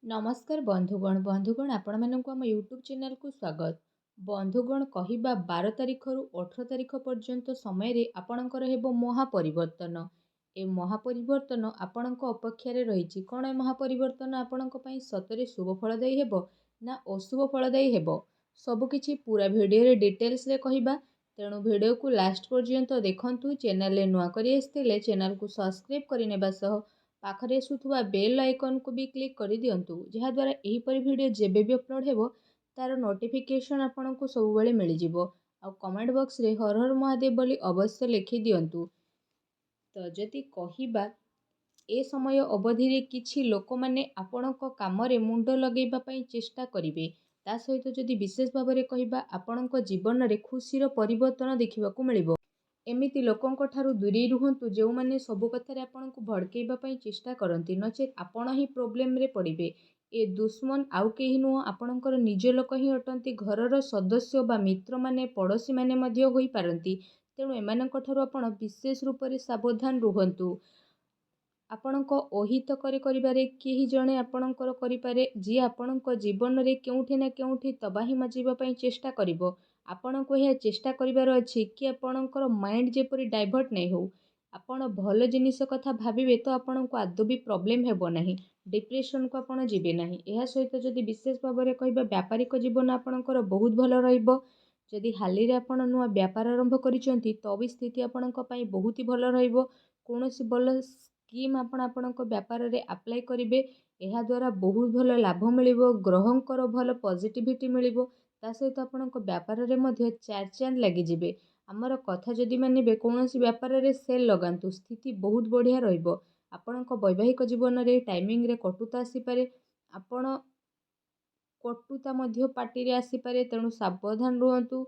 नमस्कार बंधुगण आपण मानक आम यूट्यूब चैनल को स्वागत। बंधुगण कहिबा 12 तारिख रु 18 तारिख पर्यंत समय रे आपणकर हेबो महापरिवर्तन। ए महापरिवर्तन आपणक अपेक्षारे रहिछि। कोन ए महापरिवर्तन आपणक पई सतरे शुभ फलदायी हेबो ना अशुभ फलदायी हेबो सब किछि पूरा वीडियो रे डिटेल्स रे कहिबा। तेणु वीडियो को लास्ट पर्यंत देखंतु। चैनल रे नुआ करी आस्थिले चैनल को सब्सक्राइब करि नेबा सह पाखरे आसुथुवा बेल आइकन को भी क्लिक कर दियंतु, जहा द्वारा एही परि वीडियो जेबे भी अपलोड हेबो तार नोटिफिकेशन आपनको सब बेले मिल जिवो। आ कमेंट बॉक्स रे हर हर महादेव बोली अवश्य लिखि दियंतु। तो जदि कहिबा ए समय अवधि रे किछि लोक माने आपणक काम रे मुंड लगेइबा पई चेष्टा करिवे। ता सहित जदि विशेष भाव रे कहिबा आपणक जीवन रे खुशीर परिवर्तन देखिबाकू मिलिबो। एमिति लोकंक ठारू दूरी रुहंतु जो माने सबु कथारे आपनको भड़केइबा पई चेष्टा करंती, नचेत आपण ही प्रोब्लेम रे पड़िबे। ए दुश्मन आउ केही नुह, आपणकर निज लोक ही अटंती। घरर सदस्य बा मित्र माने पड़ोशी माने मध्य होई पारंती। तेणु एमानक ठारू आपण विशेष रूप रे सावधान रुहंतु। आपणक अहित करिबारे केही जणे आपणकर करिपारे, जी आपणक जीवन रे केउठी ना केउठी तबाही मचीबा पई चेष्टा करिवो। आपणको यह चेष्टा करिबार अछि कि आपणकर माइंड जेपरि डाइवर्ट नै हो। आपण भल जिनिस कथा भाबिबे तो आपणको आदौ भी प्रॉब्लम हेबो नाही, डिप्रेशन को आपण जिबे नाही। एहा सहित जदि विशेष भाव रे कहिबा व्यापारिक जीवन आपणकर बहुत भल रहिबो। जदि हाली रे आपण नुआ व्यापार आरंभ करिसंती तो भी स्थिति आपणक पई बहुत ही भल रहिबो। कोनोसी भल स्कीम आपणक व्यापार रे अप्लाई करिवे, एहा द्वारा बहुत भल लाभ मिलिबो। ग्रहंकर भल पॉजिटिविटी मिलिबो। ता सहित आपणक व्यापार रे मध्य चार चांद लागि जिबे। हमर कथा जदि मानिबे कोनोसी व्यापार रे सेल लगांतु, स्थिति बहुत बढ़िया रहिबो। आपणक वैवाहिक जीवन रे टाइमिंग रे कटुता आसी पारे। आपण कटुता मध्य पार्टी रे आसी पारे, तेणु सावधान रुहंतु।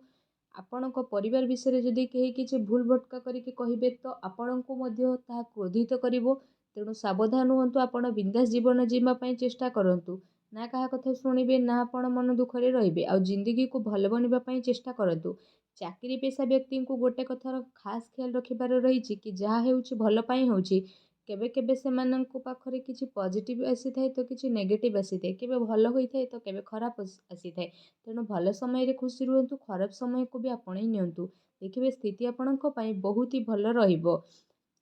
आपणक परिवार विषय जदि केही किछि भूल भटका करिके कहिबे तो आपणको मध्य ताहा क्रोधित करिवो। तेणु सावधान रुहंतु। आपण बिंदास जीवन जीवा पई चेष्टा करंतु। ना कहा कथा शुणिबे, ना आपण मन दुखरे रहिबे। आ जिंदगी को भल बनिबा पई चेष्टा करंतु। चाकरी पेशा व्यक्ति को गोटे कथार खास ख्याल रखिबार रहिछि कि जहा हेउछि भल पई होउछि। केबे केबे सेमानंको पाखरे किछि पॉजिटिव आसी थाए तो किछि नेगेटिव आसी थाए, केबे भल होई थाए तो केबे खराब आसी थाए। तेणु भल समय रे खुशी रुहंतु, खराब समय को भी आपणै नियंतु। देखिबे स्थिति आपणको पई बहुत ही भल रहिबो।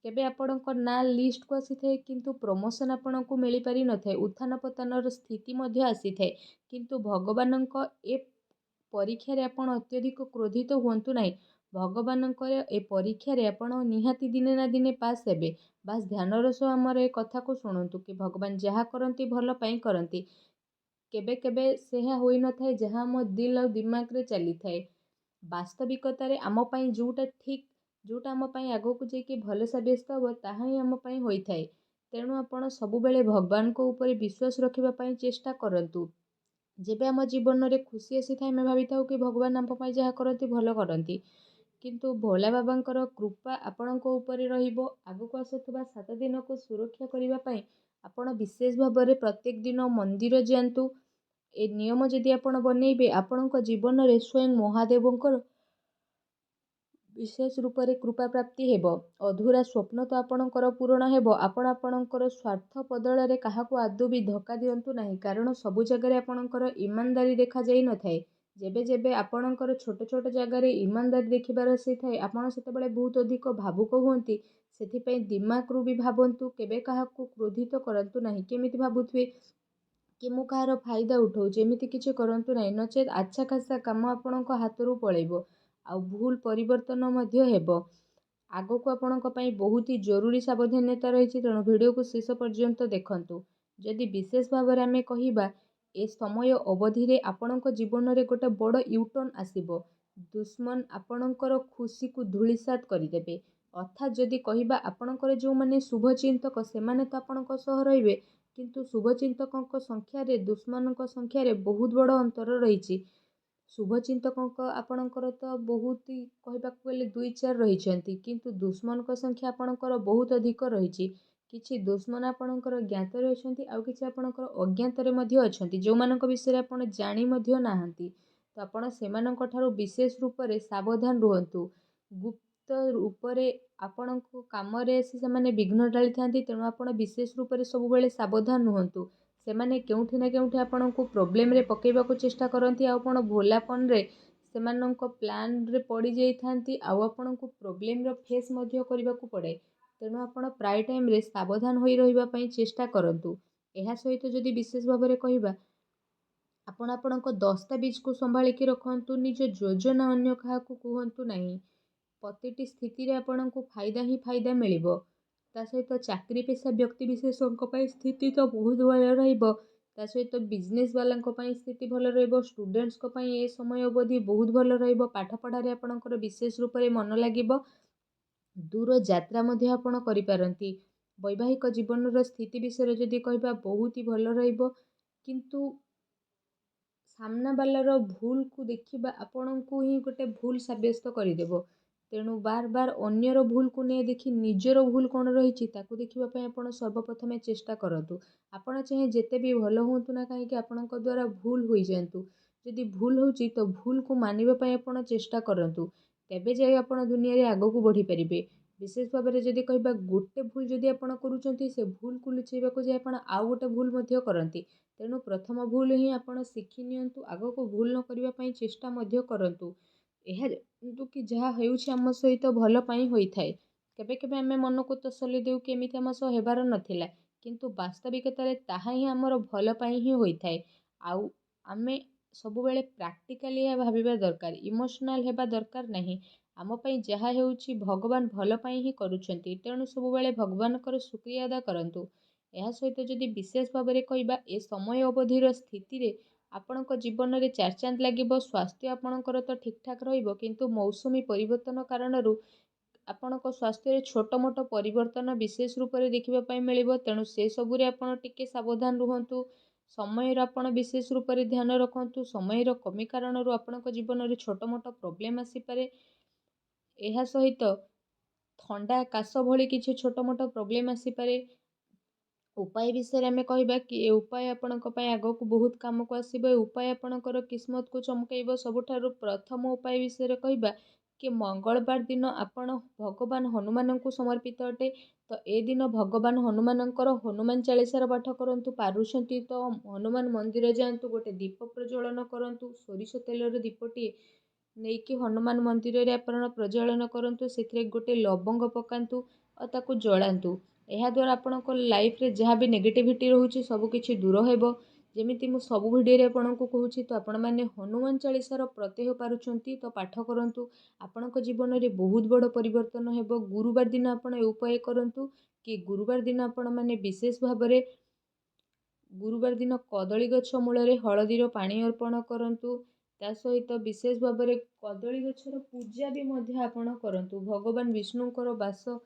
केबे आपणको ना लिस्ट को आसी थाए किंतु प्रमोशन आपणको मिली पारि न थाए, उत्थान पतनर स्थिति मध्य आसी थाए। किंतु भगवानंक ए परीक्षा रे आपण अत्यधिक क्रोधित हुंतु नाही। भगवानंकर ए परीक्षा रे आपण निहाती दिने ना दिने पास हेबे। बास ध्यानर सह हमर ए कथा को शुणंतु कि भगवान जहा करंती भल पई करंती। केबे केबे सेहा होई न थाए जहा हम दिल और दिमाग रे चली थाए। वास्तविकता रे आम पई जोटा ठीक, जोटा आम पई आगो को जेकी भल साब्यस्त हो, ताहा ही आम पई होई थाए। तेणु आपण सब बेले भगवान को ऊपर विश्वास रखिबा पई चेष्टा करंतु। जेबे आम जीवन रे खुशी आसी थाए, आमे भाबी थाउ कि भगवान आम पई जहा करंती भल करंती। किंतु भोला बाबांकर कृपा आपणको ऊपर रहिबो। आगो को आसुथबा 7 दिन को सुरक्षा करिबा पई आपण विशेष भाव रे प्रत्येक दिन मंदिर जांतु। ए नियम जदि आपण बनेइबे, आपणको जीवन रे स्वयं महादेवंकर विशेष रूप से कृपा प्राप्ति हेबो। अधूरा स्वप्न तो आपणकर पूरण हेबो। आपण आपणकर स्वार्थ बदल रे काहाको आदौ भी धक्का दियंतु नाही, कारण सबु जगह रे आपणकर ईमानदारी देखा जाई न थाए। जेबे जेबे आपणकर छोट छोट जगह रे ईमानदारी देखिबार आसी थाए, आपण सेतेबेले बहुत अधिक भावुक हुंती। सेथि पई दिमाग रु भी भाबंतु, केबे काहाको क्रोधित करंतु नाही। केमिति भाबुथुवे कि मु कहार फायदा उठाउछि, एमिति किछि करंतु नाही, नचेत अच्छा खासा काम आपणक हातरू पळेइबो। आ भूल परिवर्तन मध्य हेबो। आगो को आपणक पई बहुत ही जरूरी सावधानता रहिछि। तेणु वीडियो को शेष पर्यंत देखंतु। जदि विशेष भाव रे आमे कहिबा, ए समय अवधि रे आपणक जीवन रे गोटे बड़ यूटर्न आसीबो। दुश्मन आपणकर खुशी को धूलिसात करिदेबे। अर्थात जदि कहिबा आपणकर जो माने शुभचिंतक सेमाने तो आपणक सह रहिबे, किंतु शुभचिंतकक संख्या रे दुश्मनक संख्या रे बहुत बड़ अंतर रहिछि। शुभचिंतक आपणकर तो बहुत ही कहबाकू गले 2-4 रहिछंती, किंतु दुश्मनक संख्या आपणकर बहुत अधिक रहिछि। किछि दुश्मन आपणकर ज्ञात रे अछंती, आउ किछि आपणकर अज्ञात रे मध्य अछंती, जो मानक विषय रे आपण जानि मध्य नाहंती। तो आपण सेमानक ठारू विशेष रूप रे सावधान रुहंतु। गुप्त रूप रे आपणको काम रे से माने विघ्न डाली थांती। तेणु आपण विशेष रूप रे सब बेले सावधान रुहंतु। ସେମାନେ କେଉଁଠି ନା କେଉଁଠି ଆପଣଙ୍କୁ ପ୍ରୋବ୍ଲେମରେ ପକାଇବାକୁ ଚେଷ୍ଟା କରନ୍ତି ଆଉ ଆପଣ ଭୋଲାପନରେ ସେମାନଙ୍କ ପ୍ଲାନ୍ରେ ପଡ଼ିଯାଇଥାନ୍ତି ଆଉ ଆପଣଙ୍କୁ ପ୍ରୋବ୍ଲେମର ଫେସ୍ ମଧ୍ୟ କରିବାକୁ ପଡ଼େ। ତେଣୁ ଆପଣ ପ୍ରାୟ ଟାଇମ୍ରେ ସାବଧାନ ହୋଇ ରହିବା ପାଇଁ ଚେଷ୍ଟା କରନ୍ତୁ। ଏହା ସହିତ ଯଦି ବିଶେଷ ଭାବରେ କହିବା, ଆପଣ ଆପଣଙ୍କ ଦସ୍ତାବିଜକୁ ସମ୍ଭାଳିକି ରଖନ୍ତୁ। ନିଜ ଯୋଜନା ଅନ୍ୟ କାହାକୁ କୁହନ୍ତୁ ନାହିଁ। ପ୍ରତିଟି ସ୍ଥିତିରେ ଆପଣଙ୍କୁ ଫାଇଦା ହିଁ ଫାଇଦା ମିଳିବ। ତା ସହିତ ଚାକିରି ପେଶା ବ୍ୟକ୍ତିବିଶେଷଙ୍କ ପାଇଁ ସ୍ଥିତି ତ ବହୁତ ଭଲ ରହିବ। ତା ସହିତ ବିଜନେସ୍ ବାଲାଙ୍କ ପାଇଁ ସ୍ଥିତି ଭଲ ରହିବ। ଷ୍ଟୁଡେଣ୍ଟସ୍ଙ୍କ ପାଇଁ ଏ ସମୟ ଅବଧି ବହୁତ ଭଲ ରହିବ। ପାଠପଢ଼ାରେ ଆପଣଙ୍କର ବିଶେଷ ରୂପରେ ମନ ଲାଗିବ। ଦୂର ଯାତ୍ରା ମଧ୍ୟ ଆପଣ କରିପାରନ୍ତି। ବୈବାହିକ ଜୀବନର ସ୍ଥିତି ବିଷୟରେ ଯଦି କହିବା, ବହୁତ ହି ଭଲ ରହିବ। କିନ୍ତୁ ସାମ୍ନାବାଲାର ଭୁଲକୁ ଦେଖିବା ଆପଣଙ୍କୁ ହିଁ ଗୋଟେ ଭୁଲ ସାବ୍ୟସ୍ତ କରିଦେବ। ତେଣୁ ବାର ବାର ଅନ୍ୟର ଭୁଲକୁ ନେଇ ଦେଖି ନିଜର ଭୁଲ କ'ଣ ରହିଛି ତାକୁ ଦେଖିବା ପାଇଁ ଆପଣ ସର୍ବପ୍ରଥମେ ଚେଷ୍ଟା କରନ୍ତୁ। ଆପଣ ଚାହେଁ ଯେତେ ବି ଭଲ ହୁଅନ୍ତୁ ନା କାହିଁକି ଆପଣଙ୍କ ଦ୍ୱାରା ଭୁଲ ହୋଇଯାଆନ୍ତୁ। ଯଦି ଭୁଲ ହେଉଛି ତ ଭୁଲକୁ ମାନିବା ପାଇଁ ଆପଣ ଚେଷ୍ଟା କରନ୍ତୁ। ତେବେ ଯାଇ ଆପଣ ଦୁନିଆରେ ଆଗକୁ ବଢ଼ିପାରିବେ। ବିଶେଷ ଭାବରେ ଯଦି କହିବା, ଗୋଟେ ଭୁଲ ଯଦି ଆପଣ କରୁଛନ୍ତି ସେ ଭୁଲକୁ ଲୁଚେଇବାକୁ ଯାଇ ଆପଣ ଆଉ ଗୋଟେ ଭୁଲ ମଧ୍ୟ କରନ୍ତି। ତେଣୁ ପ୍ରଥମ ଭୁଲ ହିଁ ଆପଣ ଶିଖି ନିଅନ୍ତୁ। ଆଗକୁ ଭୁଲ ନ କରିବା ପାଇଁ ଚେଷ୍ଟା ମଧ୍ୟ କରନ୍ତୁ। ଏହା ଜାଣନ୍ତୁ କି ଯାହା ହେଉଛି ଆମ ସହିତ ଭଲ ପାଇଁ ହୋଇଥାଏ। କେବେ କେବେ ଆମେ ମନକୁ ତସଲ୍ଲି ଦେଉ କି ଏମିତି ଆମ ସହ ହେବାର ନଥିଲା, କିନ୍ତୁ ବାସ୍ତବିକତାରେ ତାହା ହିଁ ଆମର ଭଲ ପାଇଁ ହିଁ ହୋଇଥାଏ। ଆଉ ଆମେ ସବୁବେଳେ ପ୍ରାକ୍ଟିକାଲି ଏହା ଭାବିବା ଦରକାର, ଇମୋସନାଲ ହେବା ଦରକାର ନାହିଁ। ଆମ ପାଇଁ ଯାହା ହେଉଛି ଭଗବାନ ଭଲ ପାଇଁ ହିଁ କରୁଛନ୍ତି। ତେଣୁ ସବୁବେଳେ ଭଗବାନଙ୍କର ଶୁକ୍ରିୟା ଅଦା କରନ୍ତୁ। ଏହା ସହିତ ଯଦି ବିଶେଷ ଭାବରେ କହିବା, ଏ ସମୟ ଅବଧିର ସ୍ଥିତିରେ ଆପଣଙ୍କ ଜୀବନରେ ଚାରିଚାନ୍ଦ ଲାଗିବ। ସ୍ୱାସ୍ଥ୍ୟ ଆପଣଙ୍କର ତ ଠିକ୍ଠାକ୍ ରହିବ, କିନ୍ତୁ ମୌସୁମୀ ପରିବର୍ତ୍ତନ କାରଣରୁ ଆପଣଙ୍କ ସ୍ୱାସ୍ଥ୍ୟରେ ଛୋଟ ମୋଟ ପରିବର୍ତ୍ତନ ବିଶେଷ ରୂପରେ ଦେଖିବା ପାଇଁ ମିଳିବ। ତେଣୁ ସେସବୁରେ ଆପଣ ଟିକେ ସାବଧାନ ରୁହନ୍ତୁ। ସମୟର ଆପଣ ବିଶେଷ ରୂପରେ ଧ୍ୟାନ ରଖନ୍ତୁ। ସମୟର କମି କାରଣରୁ ଆପଣଙ୍କ ଜୀବନରେ ଛୋଟ ମୋଟ ପ୍ରୋବ୍ଲେମ୍ ଆସିପାରେ। ଏହା ସହିତ ଥଣ୍ଡା କାଶ ଭଳି କିଛି ଛୋଟ ମୋଟ ପ୍ରୋବ୍ଲେମ୍ ଆସିପାରେ। ଉପାୟ ବିଷୟରେ ଆମେ କହିବା କି ଏ ଉପାୟ ଆପଣଙ୍କ ପାଇଁ ଆଗକୁ ବହୁତ କାମକୁ ଆସିବ। ଏ ଉପାୟ ଆପଣଙ୍କର କିସ୍ମତକୁ ଚମକାଇବ। ସବୁଠାରୁ ପ୍ରଥମ ଉପାୟ ବିଷୟରେ କହିବା କି ମଙ୍ଗଳବାର ଦିନ ଆପଣ ଭଗବାନ ହନୁମାନଙ୍କୁ ସମର୍ପିତ ଅଟେ। ତ ଏ ଦିନ ଭଗବାନ ହନୁମାନଙ୍କର ହନୁମାନ ଚାଳିଶାର ପାଠ କରନ୍ତୁ। ପାରୁଛନ୍ତି ତ ହନୁମାନ ମନ୍ଦିର ଯାଆନ୍ତୁ, ଗୋଟେ ଦୀପ ପ୍ରଜ୍ୱଳନ କରନ୍ତୁ। ସୋରିଷ ତେଲର ଦୀପଟିଏ ନେଇକି ହନୁମାନ ମନ୍ଦିରରେ ଆପଣ ପ୍ରଜ୍ୱଳନ କରନ୍ତୁ। ସେଥିରେ ଗୋଟେ ଲବଙ୍ଗ ପକାନ୍ତୁ ଆଉ ତାକୁ ଜଳାନ୍ତୁ। ଏହାଦ୍ୱାରା ଆପଣଙ୍କ ଲାଇଫ୍ରେ ଯାହା ବି ନେଗେଟିଭିଟି ରହୁଛି ସବୁ କିଛି ଦୂର ହେବ। ଯେମିତି ମୁଁ ସବୁ ଭିଡ଼ିଓରେ ଆପଣଙ୍କୁ କହୁଛି, ତ ଆପଣମାନେ ହନୁମାନ ଚାଳିଶାର ପ୍ରତ୍ୟେହ ପାରୁଛନ୍ତି ତ ପାଠ କରନ୍ତୁ। ଆପଣଙ୍କ ଜୀବନରେ ବହୁତ ବଡ଼ ପରିବର୍ତ୍ତନ ହେବ। ଗୁରୁବାର ଦିନ ଆପଣ ଏ ଉପାୟ କରନ୍ତୁ କି ଗୁରୁବାର ଦିନ ଆପଣମାନେ ବିଶେଷ ଭାବରେ ଗୁରୁବାର ଦିନ କଦଳୀ ଗଛ ମୂଳରେ ହଳଦୀର ପାଣି ଅର୍ପଣ କରନ୍ତୁ। ତା ସହିତ ବିଶେଷ ଭାବରେ କଦଳୀ ଗଛର ପୂଜା ବି ମଧ୍ୟ ଆପଣ କରନ୍ତୁ। ଭଗବାନ ବିଷ୍ଣୁଙ୍କର ବାସ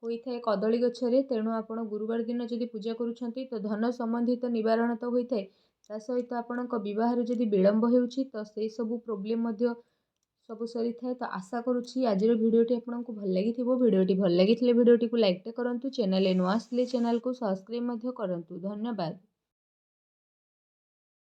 ହୋଇଥାଏ କଦଳୀ ଗଛରେ। ତେଣୁ ଆପଣ ଗୁରୁବାର ଦିନ ଯଦି ପୂଜା କରୁଛନ୍ତି ତ ଧନ ସମ୍ବନ୍ଧିତ ନିବାରଣ ତ ହୋଇଥାଏ। ତା ସହିତ ଆପଣଙ୍କ ବିବାହରେ ଯଦି ବିଳମ୍ବ ହେଉଛି ତ ସେଇ ସବୁ ପ୍ରୋବ୍ଲେମ୍ ମଧ୍ୟ ସବୁ ସରିଥାଏ। ତ ଆଶା କରୁଛି ଆଜିର ଭିଡ଼ିଓଟି ଆପଣଙ୍କୁ ଭଲ ଲାଗିଥିବ। ଭିଡ଼ିଓଟି ଭଲ ଲାଗିଥିଲେ ଭିଡ଼ିଓଟିକୁ ଲାଇକ୍ଟେ କରନ୍ତୁ। ଚ୍ୟାନେଲରେ ନୂଆ ଆସିଲେ ଚ୍ୟାନେଲକୁ ସବସ୍କ୍ରାଇବ୍ ମଧ୍ୟ କରନ୍ତୁ। ଧନ୍ୟବାଦ।